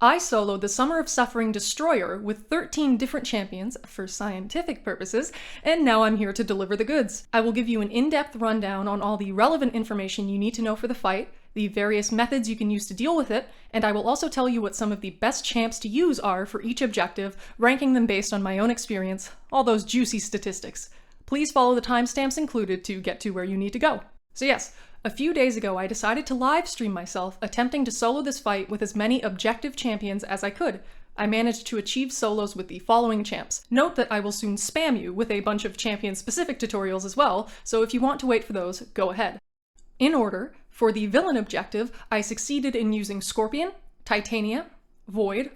I soloed the Summer of Suffering Destroyer with 13 different champions for scientific purposes, and now I'm here to deliver the goods. I will give you an in-depth rundown on all the relevant information you need to know for the fight, the various methods you can use to deal with it, and I will also tell you what some of the best champs to use are for each objective, ranking them based on my own experience, all those juicy statistics. Please follow the timestamps included to get to where you need to go. So yes, a few days ago I decided to live stream myself attempting to solo this fight with as many objective champions as I could. I managed to achieve solos with the following champs. Note that I will soon spam you with a bunch of champion-specific tutorials as well, so if you want to wait for those, go ahead. In order, for the villain objective, I succeeded in using Scorpion, Titania, Void,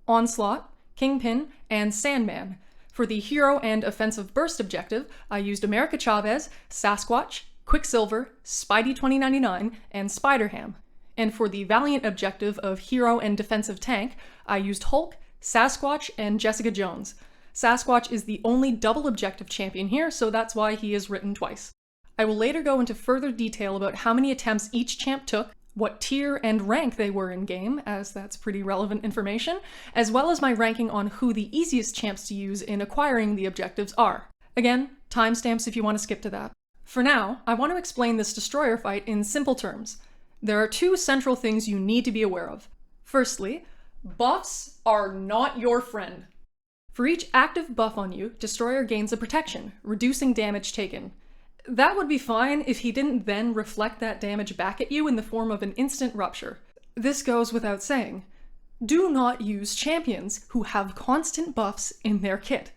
Onslaught, Kingpin, and Sandman. For the hero and offensive burst objective, I used America Chavez, Sasquatch, Quicksilver, Spidey 2099, and Spider-Ham. And for the Valiant objective of hero and defensive tank, I used Hulk, Sasquatch, and Jessica Jones. Sasquatch is the only double objective champion here, so that's why he is written twice. I will later go into further detail about how many attempts each champ took, what tier and rank they were in game, as that's pretty relevant information, as well as my ranking on who the easiest champs to use in acquiring the objectives are. Again, timestamps if you want to skip to that. For now, I want to explain this destroyer fight in simple terms. There are two central things you need to be aware of. Firstly, buffs are not your friend. For each active buff on you, Destroyer gains a protection, reducing damage taken. That would be fine if he didn't then reflect that damage back at you in the form of an instant rupture. This goes without saying. Do not use champions who have constant buffs in their kit.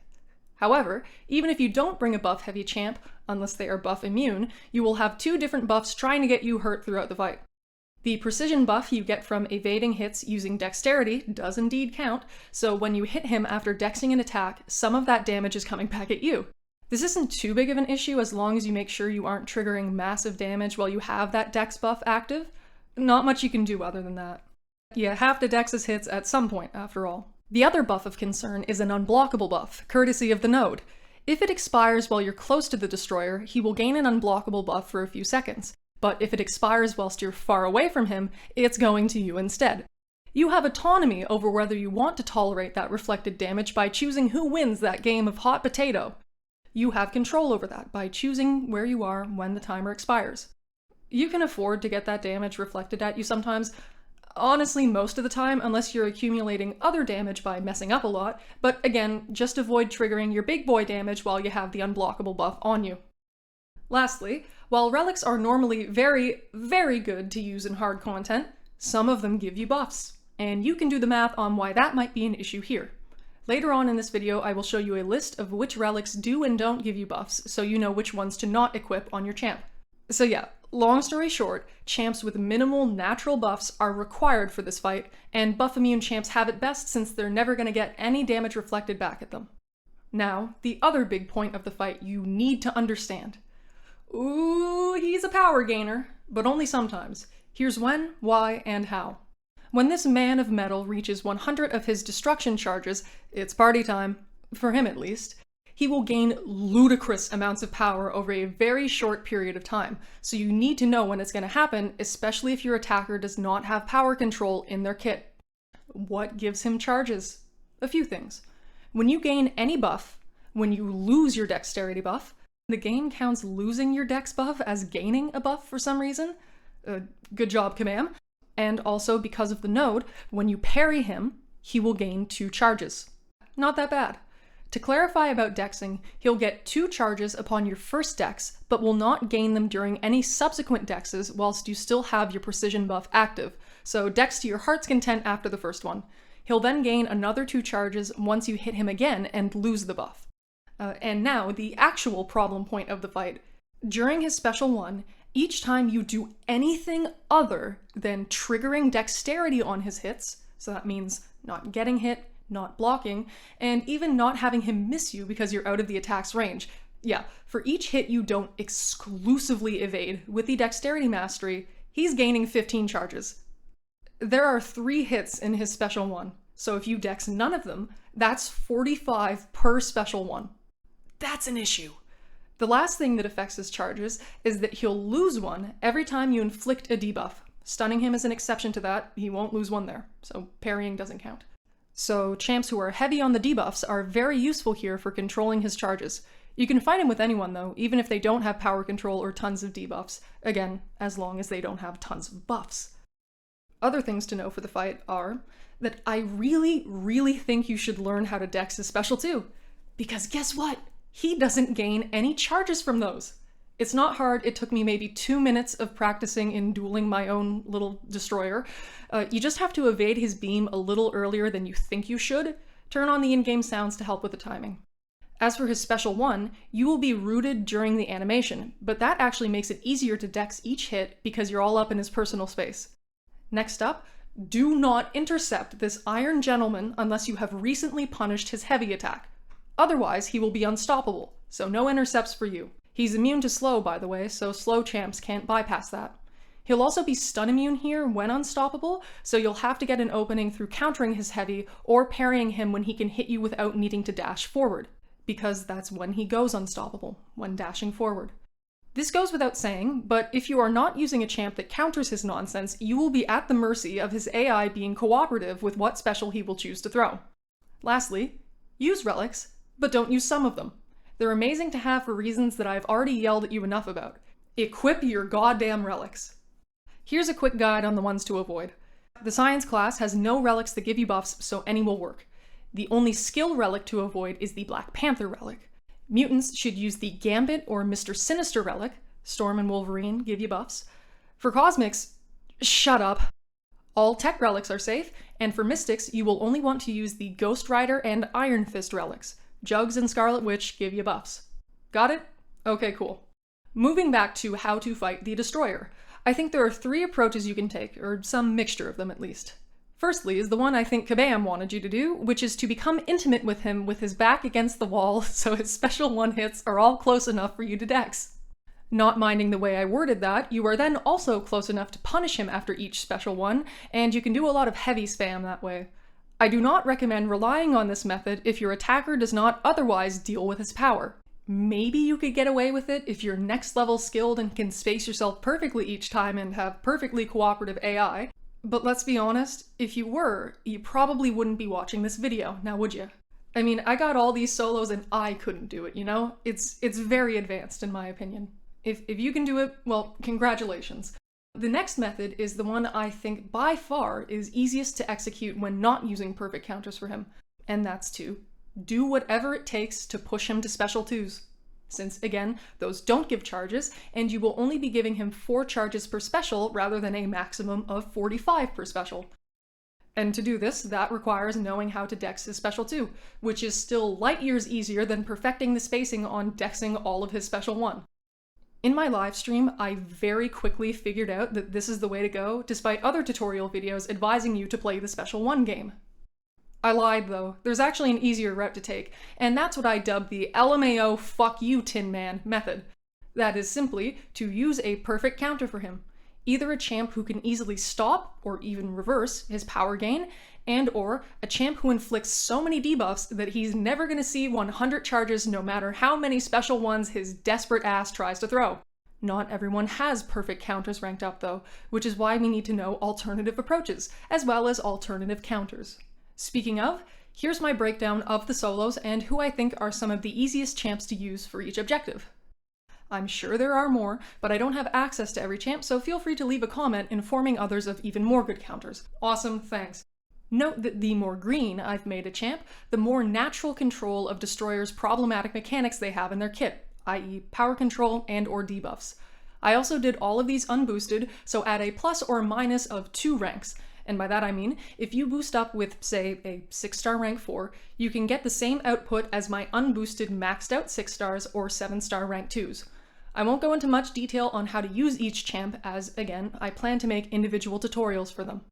However, even if you don't bring a buff-heavy champ, unless they are buff immune, you will have two different buffs trying to get you hurt throughout the fight. The precision buff you get from evading hits using dexterity does indeed count, so when you hit him after dexing an attack, some of that damage is coming back at you. This isn't too big of an issue as long as you make sure you aren't triggering massive damage while you have that dex buff active. Not much you can do other than that. You have to dex his hits at some point, after all. The other buff of concern is an unblockable buff, courtesy of the node. If it expires while you're close to the destroyer, he will gain an unblockable buff for a few seconds. But if it expires whilst you're far away from him, it's going to you instead. You have autonomy over whether you want to tolerate that reflected damage by choosing who wins that game of hot potato. You have control over that by choosing where you are when the timer expires. You can afford to get that damage reflected at you sometimes, honestly most of the time, unless you're accumulating other damage by messing up a lot, but again, just avoid triggering your big boy damage while you have the unblockable buff on you. Lastly, while relics are normally very, very good to use in hard content, some of them give you buffs, and you can do the math on why that might be an issue here. Later on in this video, I will show you a list of which relics do and don't give you buffs, so you know which ones to not equip on your champ. So yeah, long story short, champs with minimal natural buffs are required for this fight, and buff immune champs have it best since they're never going to get any damage reflected back at them. Now, the other big point of the fight you need to understand. Ooh, he's a power gainer, but only sometimes. Here's when, why, and how. When this man of metal reaches 100 of his destruction charges, it's party time, for him at least. He will gain ludicrous amounts of power over a very short period of time, so you need to know when it's going to happen, especially if your attacker does not have power control in their kit. What gives him charges? A few things. When you gain any buff, when you lose your dexterity buff, the game counts losing your dex buff as gaining a buff for some reason. Good job, Kabam. And also, because of the node, when you parry him, he will gain 2 charges. Not that bad. To clarify about dexing, he'll get 2 charges upon your first dex, but will not gain them during any subsequent dexes whilst you still have your precision buff active, so dex to your heart's content after the first one. He'll then gain another 2 charges once you hit him again and lose the buff. And now, the actual problem point of the fight. During his special one, each time you do anything other than triggering dexterity on his hits, so that means not getting hit, not blocking, and even not having him miss you because you're out of the attack's range. Yeah, for each hit you don't exclusively evade with the dexterity mastery, he's gaining 15 charges. There are 3 hits in his special one, so if you dex none of them, that's 45 per special one. That's an issue. The last thing that affects his charges is that he'll lose one every time you inflict a debuff. Stunning him is an exception to that, he won't lose one there, so parrying doesn't count. So champs who are heavy on the debuffs are very useful here for controlling his charges. You can fight him with anyone though, even if they don't have power control or tons of debuffs. Again, as long as they don't have tons of buffs. Other things to know for the fight are that I really think you should learn how to dex his special too. Because guess what? He doesn't gain any charges from those. It's not hard, it took me maybe 2 minutes of practicing in dueling my own little destroyer. You just have to evade his beam a little earlier than you think you should. Turn on the in-game sounds to help with the timing. As for his special 1, you will be rooted during the animation, but that actually makes it easier to dex each hit because you're all up in his personal space. Next up, do not intercept this Iron Gentleman unless you have recently punished his heavy attack. Otherwise, he will be unstoppable, so no intercepts for you. He's immune to slow, by the way, so slow champs can't bypass that. He'll also be stun immune here when unstoppable, so you'll have to get an opening through countering his heavy or parrying him when he can hit you without needing to dash forward, because that's when he goes unstoppable, when dashing forward. This goes without saying, but if you are not using a champ that counters his nonsense, you will be at the mercy of his AI being cooperative with what special he will choose to throw. Lastly, use relics, but don't use some of them. They're amazing to have for reasons that I've already yelled at you enough about. Equip your goddamn relics. Here's a quick guide on the ones to avoid. The science class has no relics that give you buffs, so any will work. The only skill relic to avoid is the Black Panther relic. Mutants should use the Gambit or Mr. Sinister relic. Storm and Wolverine give you buffs. For Cosmics, shut up. All tech relics are safe, and for Mystics, you will only want to use the Ghost Rider and Iron Fist relics. Jugs and Scarlet Witch give you buffs. Got it? Okay, cool. Moving back to how to fight the Destroyer. I think there are 3 approaches you can take, or some mixture of them at least. Firstly is the one I think Kabam wanted you to do, which is to become intimate with him with his back against the wall so his special 1 hits are all close enough for you to dex. Not minding the way I worded that, you are then also close enough to punish him after each special 1, and you can do a lot of heavy spam that way. I do not recommend relying on this method if your attacker does not otherwise deal with his power. Maybe you could get away with it if you're next level skilled and can space yourself perfectly each time and have perfectly cooperative AI, but let's be honest, if you were, you probably wouldn't be watching this video, now would you? I mean, I got all these solos and I couldn't do it, you know? It's very advanced in my opinion. If you can do it, well, congratulations. The next method is the one I think by far is easiest to execute when not using perfect counters for him, and that's to do whatever it takes to push him to special 2s. Since, again, those don't give charges, and you will only be giving him 4 charges per special rather than a maximum of 45 per special. And to do this, that requires knowing how to dex his special 2, which is still light years easier than perfecting the spacing on dexing all of his special 1. In my live stream, I very quickly figured out that this is the way to go, despite other tutorial videos advising you to play the special 1 game. I lied though, there's actually an easier route to take, and that's what I dubbed the LMAO fuck you Tin Man method. That is simply to use a perfect counter for him. Either a champ who can easily stop, or even reverse, his power gain, and or a champ who inflicts so many debuffs that he's never gonna see 100 charges no matter how many special 1s his desperate ass tries to throw. Not everyone has perfect counters ranked up though, which is why we need to know alternative approaches, as well as alternative counters. Speaking of, here's my breakdown of the solos and who I think are some of the easiest champs to use for each objective. I'm sure there are more, but I don't have access to every champ, so feel free to leave a comment informing others of even more good counters. Awesome, thanks. Note that the more green I've made a champ, the more natural control of Destroyer's problematic mechanics they have in their kit, i.e. power control and or debuffs. I also did all of these unboosted, so add a plus or minus of 2 ranks. And by that I mean, if you boost up with, say, a 6-star rank 4, you can get the same output as my unboosted maxed out 6 stars or 7-star rank 2s. I won't go into much detail on how to use each champ as, again, I plan to make individual tutorials for them.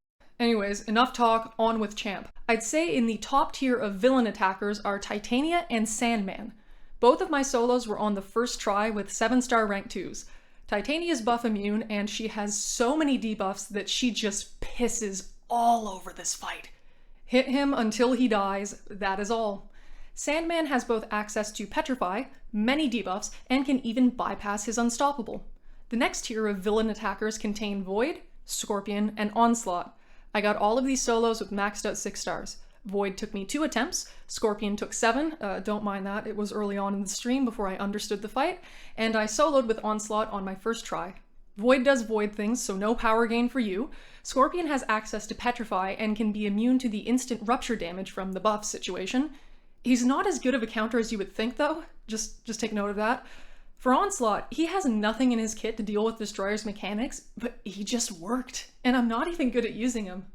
Anyways, enough talk, on with champ. I'd say in the top tier of villain attackers are Titania and Sandman. Both of my solos were on the first try with 7-star rank 2s. Titania's buff immune, and she has so many debuffs that she just pisses all over this fight. Hit him until he dies, that is all. Sandman has both access to Petrify, many debuffs, and can even bypass his Unstoppable. The next tier of villain attackers contain Void, Scorpion, and Onslaught. I got all of these solos with maxed out 6 stars. Void took me 2 attempts, Scorpion took 7, don't mind that, it was early on in the stream before I understood the fight, and I soloed with Onslaught on my first try. Void does Void things, so no power gain for you. Scorpion has access to Petrify and can be immune to the instant rupture damage from the buff situation. He's not as good of a counter as you would think though, just take note of that. For Onslaught, he has nothing in his kit to deal with Destroyer's mechanics, but he just worked, and I'm not even good at using him.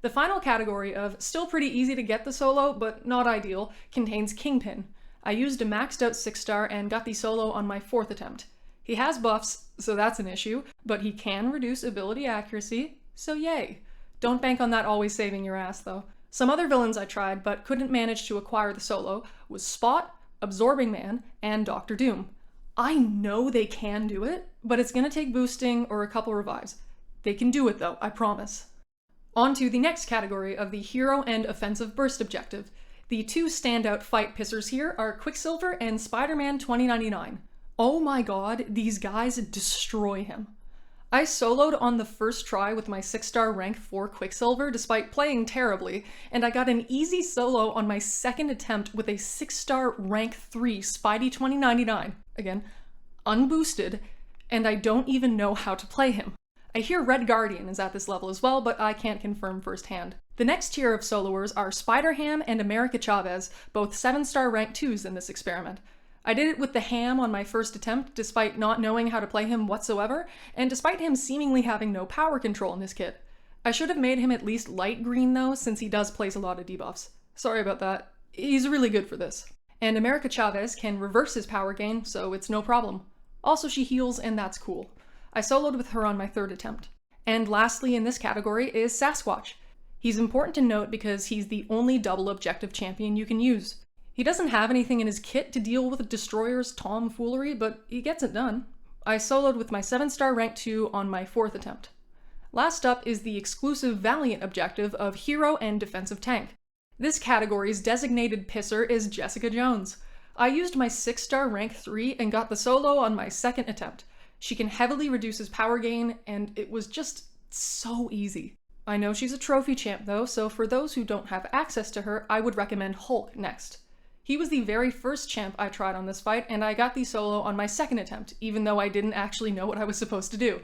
The final category of still pretty easy to get the solo, but not ideal, contains Kingpin. I used a maxed out 6-star and got the solo on my 4th attempt. He has buffs, so that's an issue, but he can reduce ability accuracy, so yay. Don't bank on that always saving your ass though. Some other villains I tried but couldn't manage to acquire the solo was Spot, Absorbing Man, and Dr. Doom. I know they can do it, but it's gonna take boosting or a couple revives. They can do it though, I promise. On to the next category of the Hero and Offensive Burst objective. The 2 standout fight pissers here are Quicksilver and Spider-Man 2099. Oh my god, these guys destroy him. I soloed on the first try with my 6-star rank 4 Quicksilver despite playing terribly, and I got an easy solo on my 2nd attempt with a 6-star rank 3 Spidey 2099. Again, unboosted, and I don't even know how to play him. I hear Red Guardian is at this level as well, but I can't confirm firsthand. The next tier of soloers are Spider-Ham and America Chavez, both 7-star rank 2s in this experiment. I did it with the Ham on my first attempt despite not knowing how to play him whatsoever, and despite him seemingly having no power control in his kit. I should have made him at least light green though, since he does place a lot of debuffs. Sorry about that. He's really good for this. And America Chavez can reverse his power gain, so it's no problem. Also, she heals, and that's cool. I soloed with her on my 3rd attempt. And lastly in this category is Sasquatch. He's important to note because he's the only double objective champion you can use. He doesn't have anything in his kit to deal with Destroyer's tomfoolery, but he gets it done. I soloed with my 7-star rank 2 on my 4th attempt. Last up is the exclusive Valiant objective of Hero and Defensive Tank. This category's designated pisser is Jessica Jones. I used my 6-star rank 3 and got the solo on my 2nd attempt. She can heavily reduce his power gain, and it was just so easy. I know she's a trophy champ though, so for those who don't have access to her, I would recommend Hulk next. He was the very first champ I tried on this fight, and I got the solo on my 2nd attempt, even though I didn't actually know what I was supposed to do.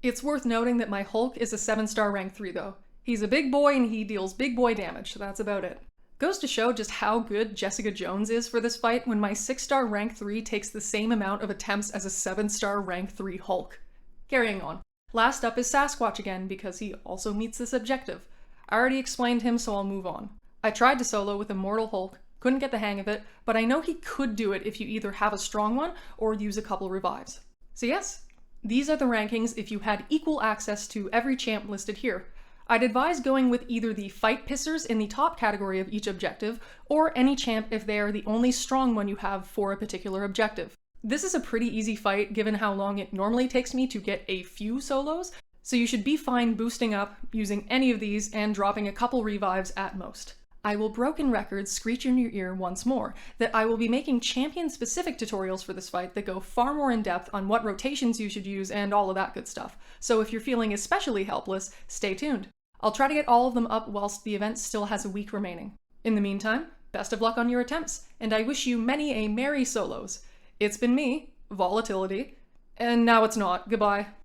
It's worth noting that my Hulk is a 7-star rank 3 though. He's a big boy and he deals big boy damage, so that's about it. Goes to show just how good Jessica Jones is for this fight when my 6-star rank 3 takes the same amount of attempts as a 7-star rank 3 Hulk. Carrying on. Last up is Sasquatch again, because he also meets this objective. I already explained him, so I'll move on. I tried to solo with Immortal Hulk, couldn't get the hang of it, but I know he could do it if you either have a strong one or use a couple revives. So yes, these are the rankings if you had equal access to every champ listed here. I'd advise going with either the fight pissers in the top category of each objective, or any champ if they are the only strong one you have for a particular objective. This is a pretty easy fight given how long it normally takes me to get a few solos, so you should be fine boosting up, using any of these, and dropping a couple revives at most. I will broken records screech in your ear once more that I will be making champion-specific tutorials for this fight that go far more in depth on what rotations you should use and all of that good stuff, so if you're feeling especially helpless, stay tuned. I'll try to get all of them up whilst the event still has a week remaining. In the meantime, best of luck on your attempts, and I wish you many a merry solos. It's been me, Volatility, and now it's not. Goodbye.